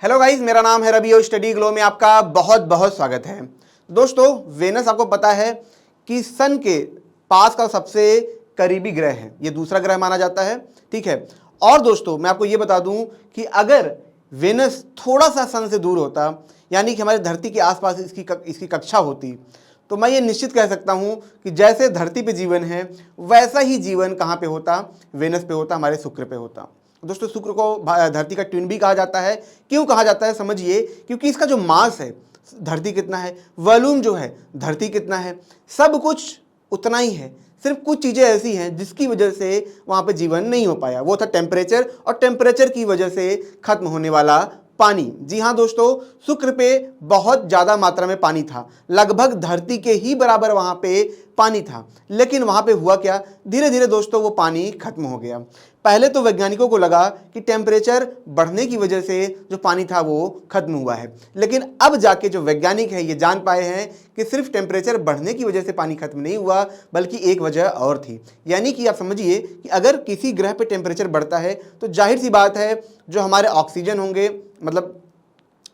Hello guys, मेरा नाम है रवि और स्टडी ग्लो में आपका बहुत बहुत स्वागत है। दोस्तों, वेनस आपको पता है कि सन के पास का सबसे करीबी ग्रह है। ये दूसरा ग्रह माना जाता है, ठीक है। और दोस्तों, मैं आपको ये बता दूं कि अगर वेनस थोड़ा सा सन से दूर होता, यानी कि हमारी धरती के आसपास इसकी कक्षा होती, तो मैं ये निश्चित कह सकता हूं कि जैसे धरती पे जीवन है वैसा ही जीवन कहाँ पे होता, वेनस पे होता, हमारे शुक्र पे होता। दोस्तों, शुक्र को धरती का ट्विन भी कहा जाता है। क्यों कहा जाता है समझिए, क्योंकि इसका जो मास है धरती कितना है, वॉल्यूम जो है धरती कितना है, सब कुछ उतना ही है। सिर्फ कुछ चीज़ें ऐसी हैं जिसकी वजह से वहाँ पे जीवन नहीं हो पाया, वो था टेम्परेचर, और टेम्परेचर की वजह से खत्म होने वाला पानी। जी हाँ दोस्तों, शुक्र पे बहुत ज़्यादा मात्रा में पानी था, लगभग धरती के ही बराबर वहाँ पे पानी था। लेकिन वहाँ पे हुआ क्या, धीरे धीरे दोस्तों वो पानी खत्म हो गया। पहले तो वैज्ञानिकों को लगा कि टेम्परेचर बढ़ने की वजह से जो पानी था वो खत्म हुआ है, लेकिन अब जाके जो वैज्ञानिक है ये जान पाए हैं कि सिर्फ टेम्परेचर बढ़ने की वजह से पानी खत्म नहीं हुआ, बल्कि एक वजह और थी। यानी कि आप समझिए कि अगर किसी ग्रह पे टेम्परेचर बढ़ता है तो जाहिर सी बात है जो हमारे ऑक्सीजन होंगे, मतलब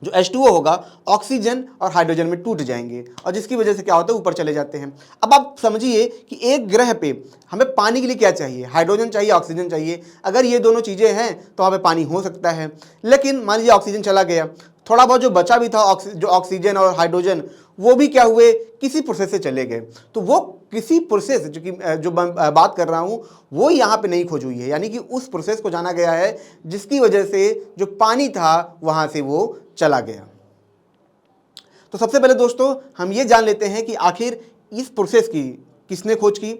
जो H2O होगा, ऑक्सीजन और हाइड्रोजन में टूट जाएंगे, और जिसकी वजह से क्या होता है, ऊपर चले जाते हैं। अब आप समझिए कि एक ग्रह पे हमें पानी के लिए क्या चाहिए, हाइड्रोजन चाहिए, ऑक्सीजन चाहिए। अगर ये दोनों चीज़ें हैं तो वहाँ पे पानी हो सकता है। लेकिन मान लीजिए ऑक्सीजन चला गया, थोड़ा बहुत जो बचा भी था जो ऑक्सीजन और हाइड्रोजन, वो भी क्या हुए, किसी प्रोसेस से चले गए। तो वो किसी प्रोसेस जो बात कर रहा हूँ वो यहाँ पे नहीं खोज हुई है, यानी कि उस प्रोसेस को जाना गया है जिसकी वजह से जो पानी था वहाँ से वो चला गया। तो सबसे पहले दोस्तों हम ये जान लेते हैं कि आखिर इस प्रोसेस की किसने खोज की,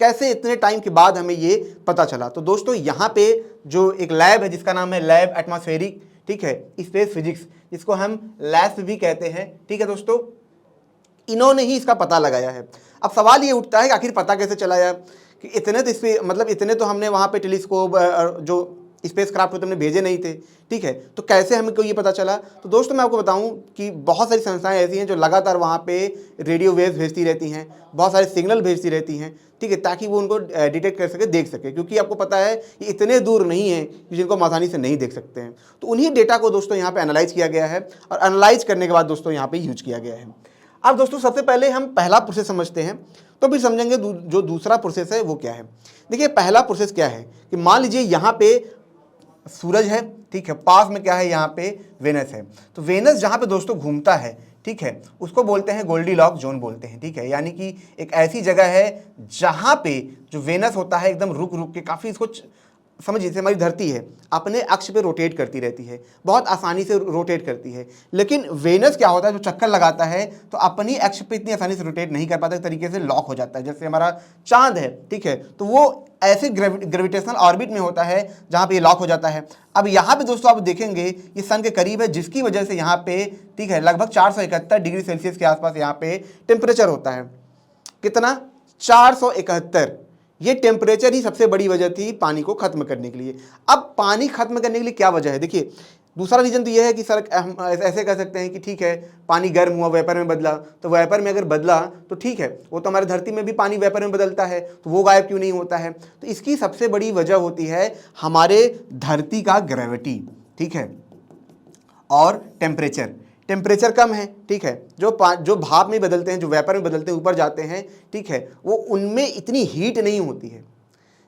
कैसे इतने टाइम के बाद हमें ये पता चला। तो दोस्तों यहाँ पे जो एक लैब है जिसका नाम है लैब एटमॉस्फेरिक, ठीक है, स्पेस फिजिक्स, जिसको हम लैब भी कहते हैं, ठीक है दोस्तों, इन्होंने ही इसका पता लगाया है। अब सवाल ये उठता है कि आखिर पता कैसे चला यार, कि इतने तो इतने तो हमने वहाँ पे टेलीस्कोप जो स्पेस क्राफ्ट होते हमने भेजे नहीं थे, ठीक है, तो कैसे हमको ये पता चला। तो दोस्तों मैं आपको बताऊं कि बहुत सारी संस्थाएं ऐसी हैं जो लगातार वहाँ पे रेडियो वेव्स भेजती रहती हैं, बहुत सारे सिग्नल भेजती रहती हैं, ठीक है, ताकि वो उनको डिटेक्ट कर सके, देख सके, क्योंकि आपको पता है ये इतने दूर नहीं है जिनको हम आसानी से नहीं देख सकते हैं। तो उन्हीं डेटा को दोस्तों यहाँ पर एनालाइज किया गया है, और एनालाइज करने के बाद दोस्तों यहाँ पर यूज किया गया है। अब दोस्तों सबसे पहले हम पहला प्रोसेस समझते हैं, तो फिर समझेंगे जो दूसरा प्रोसेस है वो क्या है। देखिए पहला प्रोसेस क्या है कि मान लीजिए यहाँ पे सूरज है, ठीक है, पास में क्या है, यहाँ पे वेनस है। तो वेनस जहाँ पे दोस्तों घूमता है, ठीक है, उसको बोलते हैं गोल्डीलॉक्स जोन बोलते हैं, ठीक है, यानी कि एक ऐसी जगह है जहाँ पे जो वेनस होता है एकदम रुक रुक के, काफ़ी इसको समझिए जैसे हमारी धरती है अपने अक्ष पे रोटेट करती रहती है, बहुत आसानी से रोटेट करती है। लेकिन वेनस क्या होता है, जो चक्कर लगाता है तो अपनी अक्ष पे इतनी आसानी से रोटेट नहीं कर पाता, एक तरीके से लॉक हो जाता है, जैसे हमारा चांद है, ठीक है, तो वो ऐसे ग्रेविटेशनल ऑर्बिट में होता है जहाँ पे ये लॉक हो जाता है। अब यहाँ पे दोस्तों आप देखेंगे ये सन के करीब है, जिसकी वजह से यहाँ पे, ठीक है, लगभग 471 डिग्री सेल्सियस के आसपास यहाँ पे टेम्परेचर होता है। कितना, 471। ये टेम्परेचर ही सबसे बड़ी वजह थी पानी को खत्म करने के लिए। अब पानी खत्म करने के लिए क्या वजह है, देखिए दूसरा रीजन तो ये है कि सर हम ऐसे कह सकते हैं कि ठीक है पानी गर्म हुआ, वेपर में बदला, तो वेपर में अगर बदला तो ठीक है, वो तो हमारे धरती में भी पानी वेपर में बदलता है, तो वो गायब क्यों नहीं होता है। तो इसकी सबसे बड़ी वजह होती है हमारे धरती का ग्रेविटी, ठीक है, और टेम्परेचर कम है, ठीक है, जो भाप में बदलते हैं, जो वेपर में बदलते हैं, ऊपर जाते हैं, ठीक है, वो उनमें इतनी हीट नहीं होती है।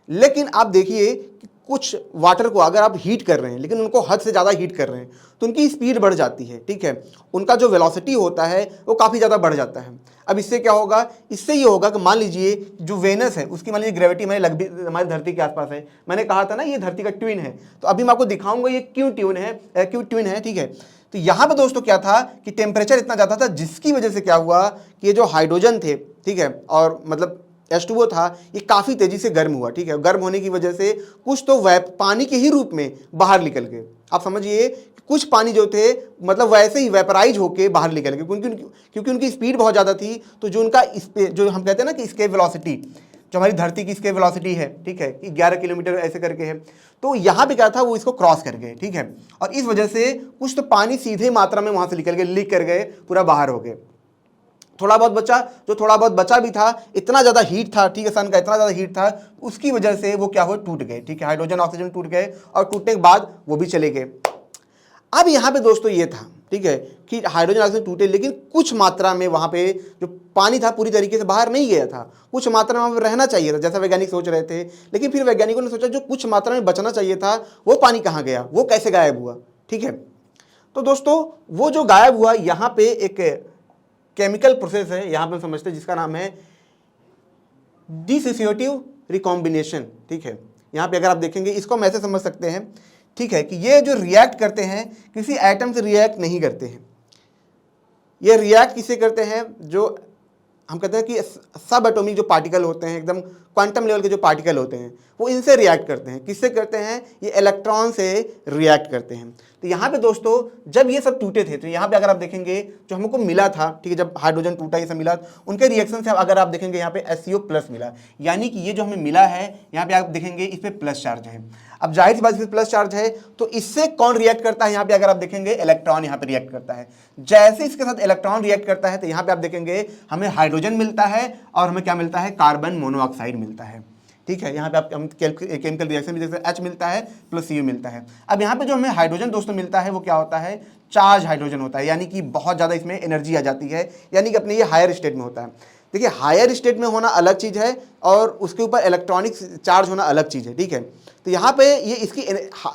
लेकिन आप देखिए कि कुछ वाटर को अगर आप हीट कर रहे हैं, लेकिन उनको हद से ज़्यादा हीट कर रहे हैं, तो उनकी स्पीड बढ़ जाती है, ठीक है, उनका जो वेलोसिटी होता है वो काफ़ी ज़्यादा बढ़ जाता है। अब इससे क्या होगा, इससे ये होगा कि मान लीजिए जो वेनस है उसकी मान लीजिए ग्रेविटी हमारी धरती के आसपास है, मैंने कहा था ना ये धरती का ट्विन है, तो अभी मैं आपको दिखाऊंगा ये क्यों ट्विन है, ठीक है। तो यहाँ पे दोस्तों क्या था कि टेम्परेचर इतना ज़्यादा था जिसकी वजह से क्या हुआ कि ये जो हाइड्रोजन थे, ठीक है, और मतलब H2O था, ये काफ़ी तेज़ी से गर्म हुआ, ठीक है, गर्म होने की वजह से कुछ तो पानी के ही रूप में बाहर निकल गए। आप समझिए कुछ पानी जो थे मतलब वैसे ही वेपराइज होके बाहर निकल गए, क्योंकि उनकी स्पीड बहुत ज़्यादा थी। तो जो उनका जो हम कहते हैं ना कि स्केप वेलोसिटी, जो हमारी धरती की स्केप वेलोसिटी है, ठीक है, 11 किलोमीटर ऐसे करके है, तो यहाँ पे क्या था वो इसको क्रॉस कर गए, ठीक है, और इस वजह से कुछ तो पानी सीधे मात्रा में वहाँ से निकल गए, लीक कर गए, पूरा बाहर हो गए। थोड़ा बहुत बचा भी था, इतना ज़्यादा हीट था, ठीक है, सन का इतना ज़्यादा हीट था, उसकी वजह से वो क्या हुआ, टूट गए, ठीक है, हाइड्रोजन ऑक्सीजन टूट गए, और टूटने के बाद वो भी चले गए। अब यहाँ पे दोस्तों ये था, ठीक है, कि हाइड्रोजन ऑक्सीजन टूटे, लेकिन कुछ मात्रा में वहाँ पे जो पानी था पूरी तरीके से बाहर नहीं गया था, कुछ मात्रा में वहाँ पे रहना चाहिए था जैसा वैज्ञानिक सोच रहे थे। लेकिन फिर वैज्ञानिकों ने सोचा जो कुछ मात्रा में बचना चाहिए था वो पानी कहाँ गया, वो कैसे गायब हुआ, ठीक है। तो दोस्तों वो जो गायब हुआ, यहाँ पे एक केमिकल प्रोसेस है, यहाँ पे हम समझते हैं, जिसका नाम है डिसोसिएटिव रिकॉम्बिनेशन, ठीक है। यहाँ पे अगर आप देखेंगे इसको हम ऐसे समझ सकते हैं, ठीक है, कि ये जो रिएक्ट करते हैं किसी एटम से रिएक्ट नहीं करते हैं, ये रिएक्ट किससे करते हैं, जो हम कहते हैं कि सब एटॉमिक जो पार्टिकल होते हैं, एकदम क्वांटम लेवल के जो पार्टिकल होते हैं, वो इनसे रिएक्ट करते हैं। किससे करते हैं, ये इलेक्ट्रॉन से रिएक्ट करते हैं। तो यहाँ पे दोस्तों जब ये सब टूटे थे, तो यहाँ पे अगर आप देखेंगे जो हमको मिला था, ठीक है, जब हाइड्रोजन टूटा ये सब मिला, उनके रिएक्शन से अगर आप देखेंगे यहाँ पे HCO+ मिला, यानी कि ये जो हमें मिला है यहाँ पे आप देखेंगे इस पर प्लस चार्ज है। अब जाहिर सी बात, इस पर प्लस चार्ज है तो इससे कौन रिएक्ट करता है, यहाँ पे अगर आप देखेंगे इलेक्ट्रॉन यहाँ पे रिएक्ट करता है। जैसे इसके साथ इलेक्ट्रॉन रिएक्ट करता है तो यहाँ पे आप देखेंगे हमें हाइड्रोजन मिलता है और हमें क्या मिलता है, कार्बन मोनोऑक्साइड मिलता है, ठीक है। यहाँ पे आप हम केमिकल रिएक्शन भी देख सकते हैं, H मिलता है प्लस CO मिलता है। अब यहाँ पे जो हमें हाइड्रोजन दोस्तों मिलता है वो क्या होता है, चार्ज हाइड्रोजन होता है, यानी कि बहुत ज़्यादा इसमें एनर्जी आ जाती है, यानी कि अपने ये हायर स्टेट में होता है। देखिए हायर स्टेट में होना अलग चीज़ है और उसके ऊपर इलेक्ट्रॉनिक चार्ज होना अलग चीज़ है, ठीक है। तो यहाँ पे ये इसकी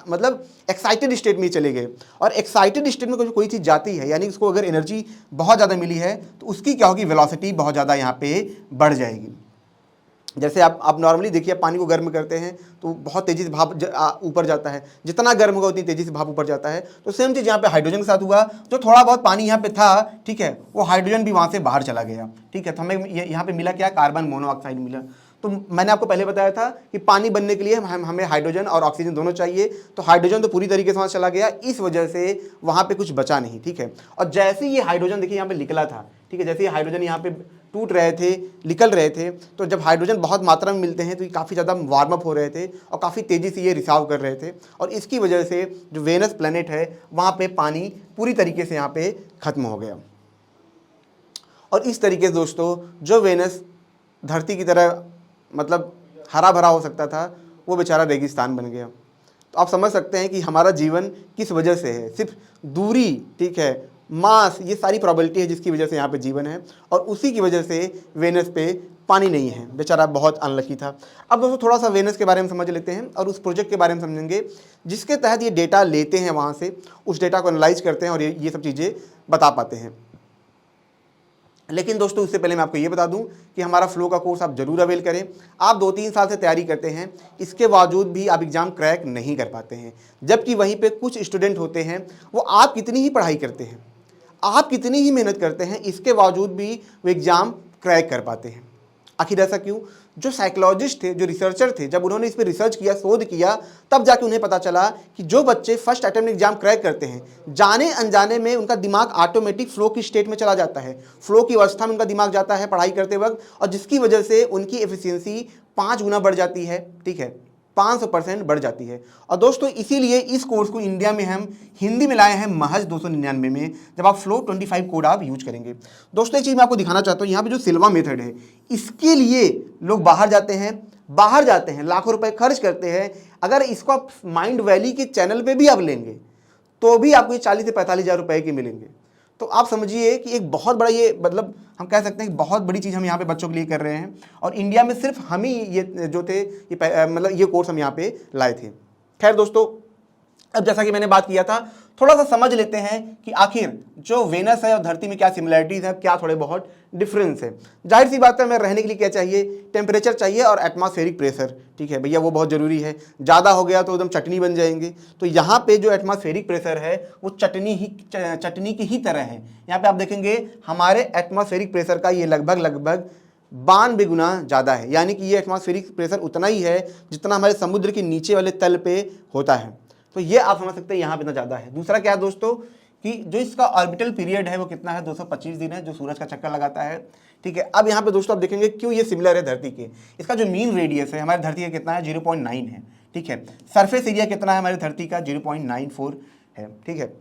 मतलब एक्साइटेड स्टेट में चले गए, और एक्साइटेड स्टेट में कोई चीज़ जाती है, यानी उसको अगर एनर्जी बहुत ज़्यादा मिली है तो उसकी क्या होगी, वेलोसिटी बहुत ज़्यादा यहाँ पे बढ़ जाएगी। जैसे आप नॉर्मली देखिए, पानी को गर्म करते हैं तो बहुत तेज़ी से भाप ऊपर जाता है, जितना गर्म होगा उतनी तेज़ी से भाप ऊपर जाता है। तो सेम चीज़ यहाँ पे हाइड्रोजन के साथ हुआ, जो थोड़ा बहुत पानी यहाँ पे था, ठीक है, वो हाइड्रोजन भी वहाँ से बाहर चला गया, ठीक है। तो हमें यहाँ पे मिला क्या, कार्बन मोनोऑक्साइड मिला। तो मैंने आपको पहले बताया था कि पानी बनने के लिए हमें हाइड्रोजन और ऑक्सीजन दोनों चाहिए, तो हाइड्रोजन तो पूरी तरीके से वहाँ चला गया, इस वजह से वहाँ पे कुछ बचा नहीं, ठीक है। और जैसे ये हाइड्रोजन देखिए यहाँ पे निकला था, ठीक है, जैसे ये हाइड्रोजन यहाँ पे टूट रहे थे, निकल रहे थे, तो जब हाइड्रोजन बहुत मात्रा में मिलते हैं तो ये काफ़ी ज़्यादा वार्म अप हो रहे थे और काफ़ी तेज़ी से ये रिसाव कर रहे थे, और इसकी वजह से जो वेनस प्लैनेट है वहाँ पे पानी पूरी तरीके से यहाँ पे ख़त्म हो गया। और इस तरीके से दोस्तों जो वेनस धरती की तरह मतलब हरा भरा हो सकता था, वो बेचारा रेगिस्तान बन गया। तो आप समझ सकते हैं कि हमारा जीवन किस वजह से है, सिर्फ दूरी, ठीक है, मास, ये सारी प्रॉबिलिटी है जिसकी वजह से यहाँ पे जीवन है, और उसी की वजह से वेनस पे पानी नहीं है, बेचारा बहुत अनलकी था। अब दोस्तों थोड़ा सा वेनस के बारे में समझ लेते हैं और उस प्रोजेक्ट के बारे में समझेंगे जिसके तहत ये डेटा लेते हैं, वहाँ से उस डेटा को एनालाइज करते हैं और ये सब चीज़ें बता पाते हैं। लेकिन दोस्तों उससे पहले मैं आपको ये बता दूं कि हमारा फ्लो का कोर्स आप जरूर अवेल करें। आप 2-3 साल से तैयारी करते हैं, इसके बावजूद भी आप एग्ज़ाम क्रैक नहीं कर पाते हैं, जबकि वहीं पे कुछ स्टूडेंट होते हैं, वो आप कितनी ही पढ़ाई करते हैं, आप कितनी ही मेहनत करते हैं, इसके बावजूद भी वो एग्ज़ाम क्रैक कर पाते हैं। आखिर ऐसा क्यों? जो साइकोलॉजिस्ट थे, जो रिसर्चर थे, जब उन्होंने इस पर रिसर्च किया, शोध किया, तब जाके उन्हें पता चला कि जो बच्चे फर्स्ट अटेम्प्ट एग्जाम क्रैक करते हैं, जाने अनजाने में उनका दिमाग ऑटोमेटिक फ्लो की स्टेट में चला जाता है, फ्लो की अवस्था में उनका दिमाग जाता है पढ़ाई करते वक्त, और जिसकी वजह से उनकी एफिशिएंसी 5 गुना बढ़ जाती है, ठीक है, 500% बढ़ जाती है। और दोस्तों इसीलिए इस कोर्स को इंडिया में हम हिंदी में लाए हैं महज 299 में, जब आप फ्लो 25 कोड आप यूज करेंगे। दोस्तों एक चीज़ मैं आपको दिखाना चाहता हूँ, यहाँ पे जो सिल्वा मेथड है, इसके लिए लोग बाहर जाते हैं, लाखों रुपए खर्च करते हैं। अगर इसको आप माइंड वैली के चैनल पे भी आप लेंगे तो भी आपको ये 40 से 45 हज़ार रुपए के मिलेंगे। तो आप समझिए कि एक बहुत बड़ा, ये मतलब हम कह सकते हैं कि बहुत बड़ी चीज़ हम यहाँ पे बच्चों के लिए कर रहे हैं, और इंडिया में सिर्फ हम ही ये जो थे ये मतलब ये कोर्स हम यहाँ पे लाए थे। खैर दोस्तों, अब जैसा कि मैंने बात किया था, थोड़ा सा समझ लेते हैं कि आखिर जो वेनस है और धरती में क्या सिमिलरिटीज़ है, क्या थोड़े बहुत डिफरेंस है। जाहिर सी बात है, हमें रहने के लिए क्या चाहिए, टेम्परेचर चाहिए और एटमॉस्फेरिक प्रेशर, ठीक है भैया, वो बहुत ज़रूरी है। ज़्यादा हो गया तो एकदम चटनी बन जाएंगे। तो यहाँ पे जो एटमॉस्फेरिक प्रेशर है वो चटनी की ही तरह है। यहाँ पे आप देखेंगे हमारे एटमॉस्फेरिक प्रेशर का ये लगभग 92 गुना ज़्यादा है, यानी कि ये एटमॉस्फेरिक प्रेशर उतना ही है जितना हमारे समुद्र के नीचे वाले तल पे होता है। तो ये आप समझ सकते हैं यहाँ पे इतना ज़्यादा है। दूसरा क्या है दोस्तों कि जो इसका ऑर्बिटल पीरियड है वो कितना है, 225 दिन है, जो सूरज का चक्कर लगाता है, ठीक है। अब यहाँ पे दोस्तों आप देखेंगे क्यों ये सिमिलर है धरती के। इसका जो मीन रेडियस है हमारी धरती का कितना है, 0.9 है, ठीक है। सरफेस एरिया कितना है हमारी धरती का, 0.94 है, ठीक है।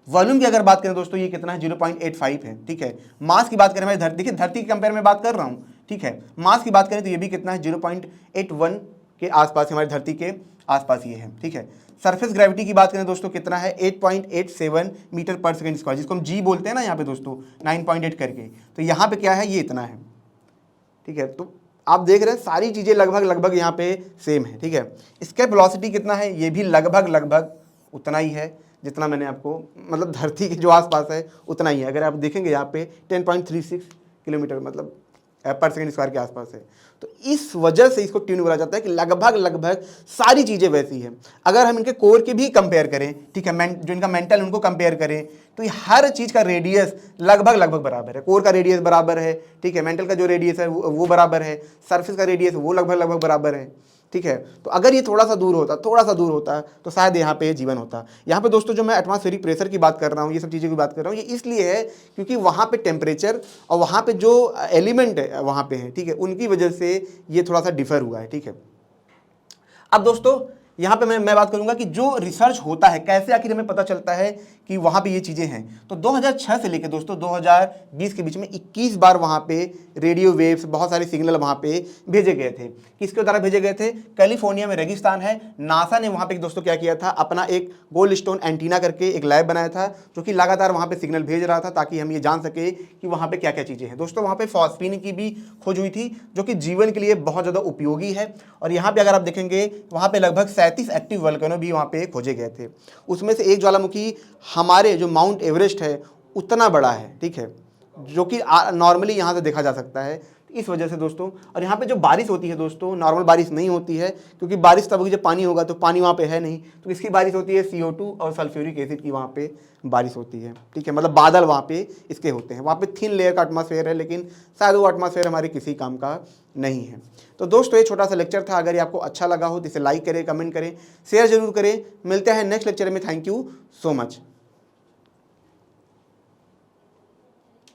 वॉल्यूम की अगर बात करें दोस्तों ये कितना है, 0.85 है, ठीक है। मास की बात करें हमारी धरती, देखिए धरती के कंपेयर में बात कर रहा हूँ, ठीक है। मास की बात करें तो ये भी कितना है, 0.81 के आसपास, हमारी धरती के आसपास ये है, ठीक है। सरफेस ग्रेविटी की बात करें दोस्तों कितना है 8.87 मीटर पर सेकंड स्क्वायर, जिसको हम जी बोलते हैं ना यहाँ पे दोस्तों 9.8 करके, तो यहाँ पे क्या है ये इतना है। ठीक है, तो आप देख रहे हैं सारी चीज़ें लगभग लगभग यहाँ पे सेम है। ठीक है, एस्केप वेलोसिटी कितना है, ये भी लगभग लगभग उतना ही है जितना मैंने आपको, मतलब धरती के जो आसपास है उतना ही है। अगर आप देखेंगे यहाँ पे 10.36 किलोमीटर मतलब पर सेकंड स्क्वायर के आसपास है। तो इस वजह से इसको ट्यून बोला जाता है कि लगभग लगभग सारी चीज़ें वैसी हैं। अगर हम इनके कोर के भी कंपेयर करें, ठीक है, जो इनका मेंटल उनको कंपेयर करें, तो ये हर चीज़ का रेडियस लगभग लगभग बराबर है। कोर का रेडियस बराबर है, ठीक है, मेंटल का जो रेडियस है वो बराबर है, सरफेस का रेडियस वो लगभग लगभग बराबर है। ठीक है, तो अगर ये थोड़ा सा दूर होता तो शायद यहाँ पे जीवन होता। यहाँ पे दोस्तों जो मैं एटमॉस्फेरिक प्रेशर की बात कर रहा हूँ, ये सब चीज़ों की बात कर रहा हूँ, ये इसलिए है क्योंकि वहाँ पे टेम्परेचर और वहाँ पे जो एलिमेंट है वहाँ पे है, ठीक है, उनकी वजह से ये थोड़ा सा डिफर हुआ है। ठीक है, अब दोस्तों यहाँ पे मैं बात करूंगा कि जो रिसर्च होता है कैसे आखिर हमें पता चलता है कि वहाँ पे ये चीज़ें हैं। तो 2006 से लेकर दोस्तों 2020 के बीच में 21 बार वहाँ पे रेडियो वेव्स, बहुत सारे सिग्नल वहाँ पे भेजे गए थे। किसके द्वारा भेजे गए थे? कैलिफोर्निया में रेगिस्तान है, नासा ने वहाँ पे दोस्तों क्या किया था, अपना एक गोल्ड स्टोन एंटीना करके एक लैब बनाया था जो कि लगातार वहाँ पे सिग्नल भेज रहा था ताकि हम ये जान सके कि वहाँ पे क्या क्या चीज़ें हैं। दोस्तों वहाँ पे फॉस्फीन की भी खोज हुई थी जो कि जीवन के लिए बहुत ज़्यादा उपयोगी है। और यहाँ पे अगर आप देखेंगे वहाँ पे लगभग 37 एक्टिव वोल्केनो भी वहाँ पे खोजे गए थे। उसमें से एक ज्वालामुखी हमारे जो माउंट एवरेस्ट है उतना बड़ा है, ठीक है, जो कि नॉर्मली यहाँ से देखा जा सकता है। इस वजह से दोस्तों, और यहाँ पे जो बारिश होती है दोस्तों, नॉर्मल बारिश नहीं होती है क्योंकि बारिश तब होगी जब पानी होगा, तो पानी वहाँ पे है नहीं, तो इसकी बारिश होती है CO2 और सल्फ्यूरिक एसिड की वहाँ पे बारिश होती है। ठीक है, मतलब बादल वहाँ पे इसके होते हैं। वहाँ पे थिन लेयर का एटमॉस्फेयर है, लेकिन शायद वो एटमॉस्फेयर हमारे किसी काम का नहीं है। तो दोस्तों ये छोटा सा लेक्चर था। अगर ये आपको अच्छा लगा हो तो इसे लाइक करें, कमेंट करें, शेयर जरूर करें। मिलते हैं नेक्स्ट लेक्चर में। Thank you so much.